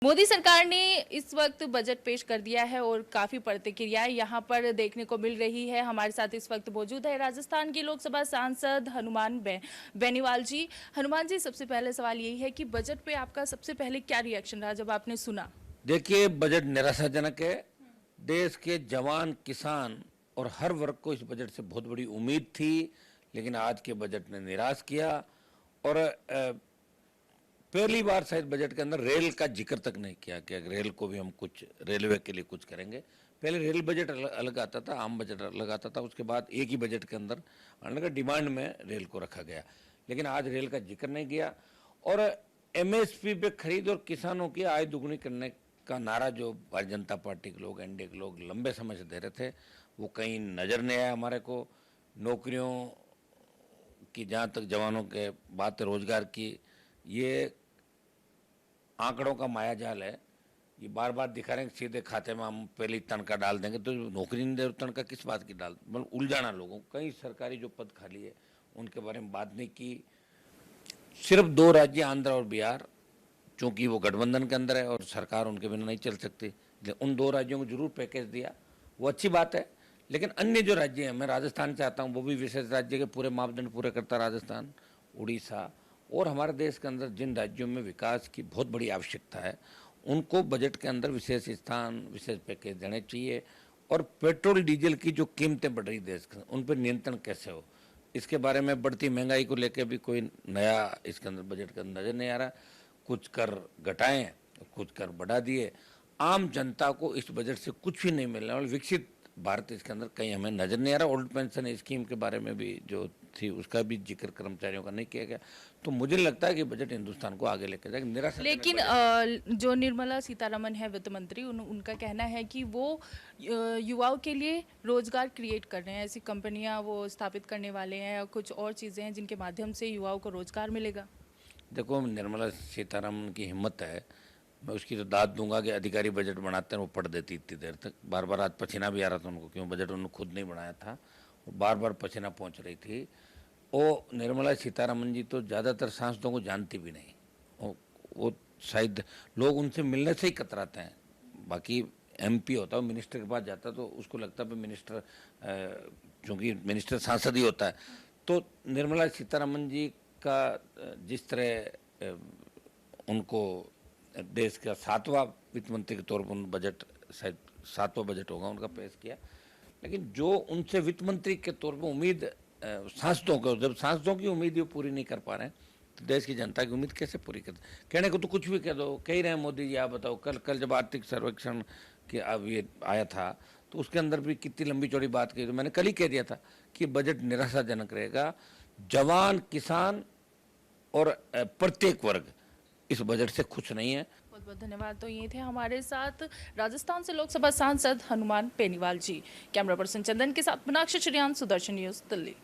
मोदी सरकार ने इस वक्त बजट पेश कर दिया है और काफी प्रतिक्रियाएं यहां पर देखने को मिल रही है। हमारे साथ इस वक्त मौजूद है राजस्थान के लोकसभा सांसद हनुमान बेनीवाल जी। हनुमान जी, सबसे पहले सवाल यही है कि बजट पे आपका सबसे पहले क्या रिएक्शन रहा जब आपने सुना? देखिए, बजट निराशाजनक है। देश के जवान, किसान और हर वर्ग को इस बजट से बहुत बड़ी उम्मीद थी, लेकिन आज के बजट ने निराश किया। और पहली बार शायद बजट के अंदर रेल का जिक्र तक नहीं किया कि रेल को भी हम कुछ, रेलवे के लिए कुछ करेंगे। पहले रेल बजट अलग आता था, आम बजट अलग आता था, उसके बाद एक ही बजट के अंदर आने का डिमांड में रेल को रखा गया, लेकिन आज रेल का जिक्र नहीं किया। और एमएसपी पे खरीद और किसानों की आय दुगनी करने का नारा जो भारतीय जनता पार्टी के लोग, एनडीए के लोग लंबे समय से दे रहे थे, वो कहीं नज़र नहीं आया हमारे को। नौकरियों की, जहाँ तक जवानों के बात है, रोजगार की, ये आंकड़ों का मायाजाल है। ये बार बार दिखा रहे हैं कि सीधे खाते में हम पहले ही तनख्वाह डाल देंगे, तो नौकरी नहीं दे, तनख्वाह किस बात की डाल, मतलब उलझाना लोगों को। कई सरकारी जो पद खाली है उनके बारे में बात नहीं की। सिर्फ दो राज्य, आंध्र और बिहार, चूँकि वो गठबंधन के अंदर है और सरकार उनके बिना नहीं चल सकती, उन दो राज्यों को जरूर पैकेज दिया, वो अच्छी बात है। लेकिन अन्य जो राज्य हैं, मैं राजस्थान चाहता हूँ वो भी विशेष राज्य के पूरे मापदंड पूरे करता, राजस्थान, उड़ीसा और हमारे देश के अंदर जिन राज्यों में विकास की बहुत बड़ी आवश्यकता है, उनको बजट के अंदर विशेष स्थान, विशेष पैकेज देने चाहिए। और पेट्रोल डीजल की जो कीमतें बढ़ रही देश के, उन पर नियंत्रण कैसे हो, इसके बारे में, बढ़ती महंगाई को लेकर भी कोई नया इसके अंदर बजट के अंदर नजर नहीं आ रहा। कुछ कर घटाएं, कुछ कर बढ़ा दिए। आम जनता को इस बजट से कुछ भी नहीं मिलने और विकसित भारत इसके अंदर कहीं हमें नजर नहीं आ रहा। ओल्ड पेंशन स्कीम के बारे में भी जो थी, उसका भी जिक्र कर्मचारियों का नहीं किया गया। तो मुझे लगता है कि बजट हिंदुस्तान को आगे लेकर जाएगा। निराशा। लेकिन जो निर्मला सीतारमन है वित्त मंत्री, उनका कहना है कि वो युवाओं के लिए रोजगार क्रिएट कर रहे हैं, ऐसी कंपनियां वो स्थापित करने वाले हैं और कुछ और चीजें हैं जिनके माध्यम से युवाओं को रोजगार मिलेगा। देखो, निर्मला सीतारमन की हिम्मत है, मैं उसकी तो दाद दूंगा कि अधिकारी बजट बनाते हैं, वो पढ़ देती इतनी देर तक। बार बार आज पसीना भी आ रहा था उनको, क्यों बजट उन्होंने खुद नहीं बनाया था, बार बार पसीना पहुंच रही थी। वो निर्मला सीतारमन जी तो ज़्यादातर सांसदों को जानती भी नहीं। वो शायद लोग उनसे मिलने से ही कतराते हैं। बाकी एमपी होता है, मिनिस्टर के पास जाता तो उसको लगता है मिनिस्टर, चूँकि मिनिस्टर सांसद ही होता है। तो निर्मला सीतारमन जी का जिस तरह उनको देश का 7वां वित्त मंत्री के तौर पर उन बजट, शायद 7वां बजट होगा उनका, पेश किया, लेकिन जो उनसे वित्त मंत्री के तौर पर उम्मीद सांसदों को, जब सांसदों की उम्मीद वो पूरी नहीं कर पा रहे हैं, तो देश की जनता की उम्मीद कैसे पूरी कर? कहने को तो कुछ भी कह दो, कह ही रहे हैं मोदी जी। आप बताओ, कल जब आर्थिक सर्वेक्षण के अब ये आया था, तो उसके अंदर भी कितनी लंबी चौड़ी बात की। तो मैंने कल ही कह दिया था कि बजट निराशाजनक रहेगा। जवान, किसान और प्रत्येक वर्ग इस बजट से खुश नहीं है। बहुत बहुत धन्यवाद। तो ये थे हमारे साथ राजस्थान से लोकसभा सांसद हनुमान बेनीवाल जी। कैमरा पर्सन चंदन के साथ मीनाक्षी श्रीयान, सुदर्शन न्यूज, दिल्ली।